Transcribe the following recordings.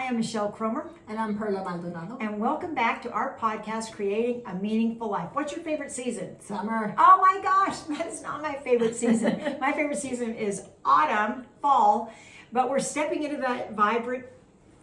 am Michelle Cromer. And I'm Perla Maldonado. And welcome back to our podcast, Creating a Meaningful Life. What's your favorite season? Summer. Oh my gosh, that is not my favorite season. My favorite season is autumn, fall, but we're stepping into that vibrant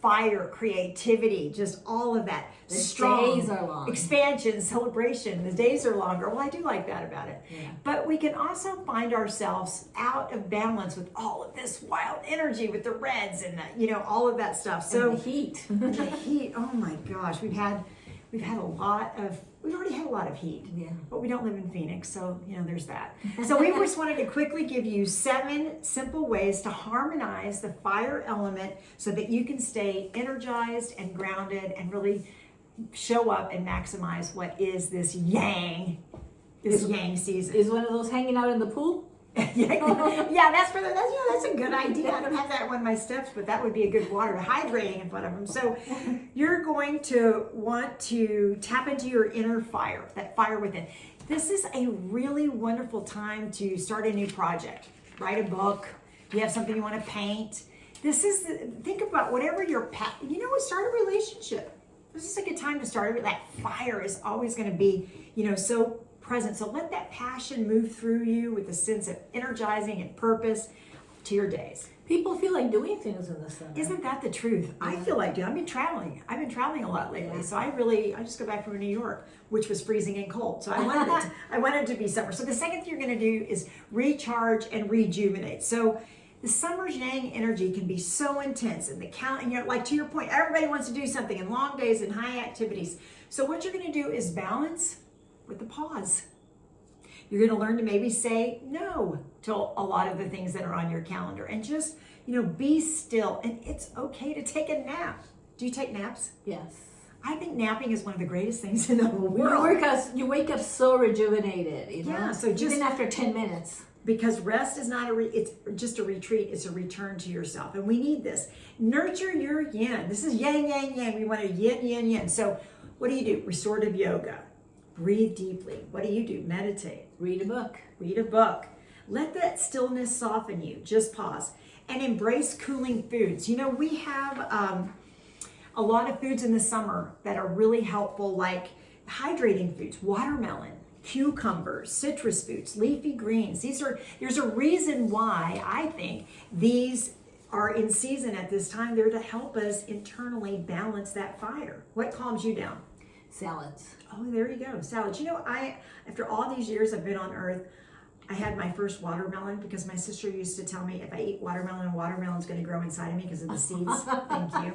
fire, creativity, just all of that. The strong days are long. Expansion, celebration. The days are longer. Well, I do like that about it. Yeah. But we can also find ourselves out of balance with all of this wild energy with the reds and all of that stuff. So And the heat. the heat. Oh my gosh, we've already had a lot of heat. Yeah. But we don't live in Phoenix, so there's that. So we just wanted to quickly give you 7 simple ways to harmonize the fire element so that you can stay energized and grounded and really show up and maximize what is this yang season. Is one of those hanging out in the pool? Yeah, that's a good idea. I don't have that in one of my steps, but that would be a good water hydrating in front of them. So you're going to want to tap into your inner fire, that fire within. This is a really wonderful time to start a new project. Write a book. Do you have something you want to paint? Think about whatever start a relationship. This is a good time to start. That fire is always going to be, so present. So let that passion move through you with a sense of energizing and purpose to your days. People feel like doing things in the summer. Isn't that the truth? Yeah. I feel like I've been traveling a lot lately. Yeah. So I just got back from New York, which was freezing and cold. So I wanted it to be summer. So the second thing you're going to do is recharge and rejuvenate. So the summer's yang energy can be so intense, and like to your point, everybody wants to do something in long days and high activities. So what you're going to do is balance with the pause. You're going to learn to maybe say no to a lot of the things that are on your calendar and just, be still. And it's okay to take a nap. Do you take naps? Yes. I think napping is one of the greatest things in the whole world. You wake up so rejuvenated, Yeah, so even after 10 minutes. Because rest is not it's just a retreat. It's a return to yourself. And we need this. Nurture your yin. This is yang, yang, yang. We want a yin, yin, yin. So what do? Restorative yoga. Breathe deeply. What do? Meditate. Read a book. Read a book. Let that stillness soften you. Just pause. And embrace cooling foods. We have a lot of foods in the summer that are really helpful, like hydrating foods, watermelon, cucumbers, citrus foods, leafy greens. There's a reason why I think these are in season at this time. They're to help us internally balance that fire. What calms you down? Salads. Oh, there you go. Salads. After all these years I've been on earth, I had my first watermelon because my sister used to tell me if I eat watermelon's going to grow inside of me because of the seeds. Thank you.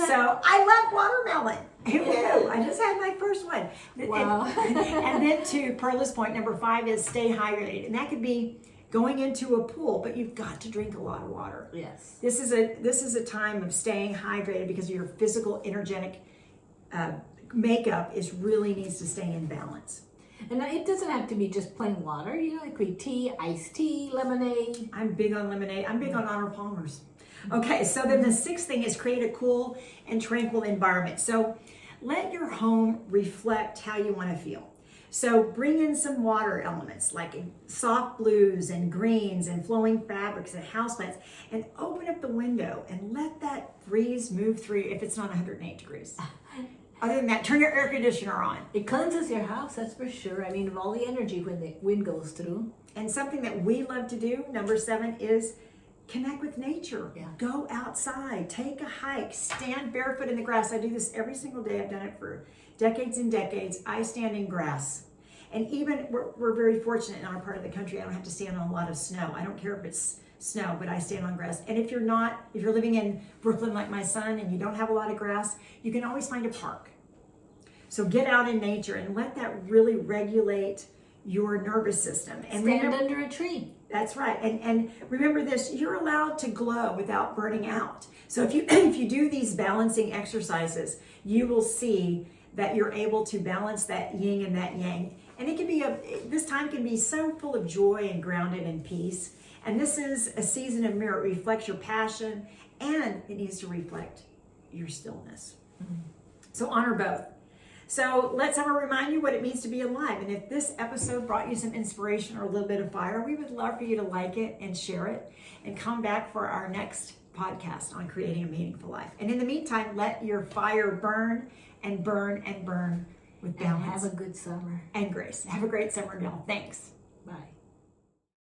So I love watermelon. Who knew? I just had my first one. Wow. And then to Perla's point, number 5 is stay hydrated. And that could be going into a pool, but you've got to drink a lot of water. Yes. This is a time of staying hydrated because your physical, energetic makeup really needs to stay in balance. And it doesn't have to be just plain water. It could be tea, iced tea, lemonade. I'm big on lemonade. I'm big on Arnold Palmer's. Okay, so then the 6th thing is create a cool and tranquil environment. So let your home reflect how you want to feel. So bring in some water elements like soft blues and greens and flowing fabrics and houseplants, and open up the window and let that breeze move through if it's not 108 degrees. Other than that, turn your air conditioner on. It cleanses your house, that's for sure. Of all the energy when the wind goes through. And something that we love to do, number 7, is connect with nature. Yeah. Go outside, take a hike, stand barefoot in the grass. I do this every single day. I've done it for decades and decades. I stand in grass. And even we're very fortunate in our part of the country. I don't have to stand on a lot of snow. I don't care if it's snow, but I stand on grass. And if you're living in Brooklyn like my son and you don't have a lot of grass, you can always find a park. So get out in nature and let that really regulate your nervous system. And stand under a tree. That's right. And remember this, you're allowed to glow without burning out. So if you do these balancing exercises, you will see that you're able to balance that yin and that yang. And this time can be so full of joy and grounded in peace. And this is a season of mirror. It reflects your passion and it needs to reflect your stillness. Mm-hmm. So honor both. So let's have a remind you what it means to be alive. And if this episode brought you some inspiration or a little bit of fire, we would love for you to like it and share it and come back for our next podcast on creating a meaningful life. And in the meantime, let your fire burn and burn and burn with And balance have a good summer. and grace. Have a great summer, y'all. Thanks. Bye.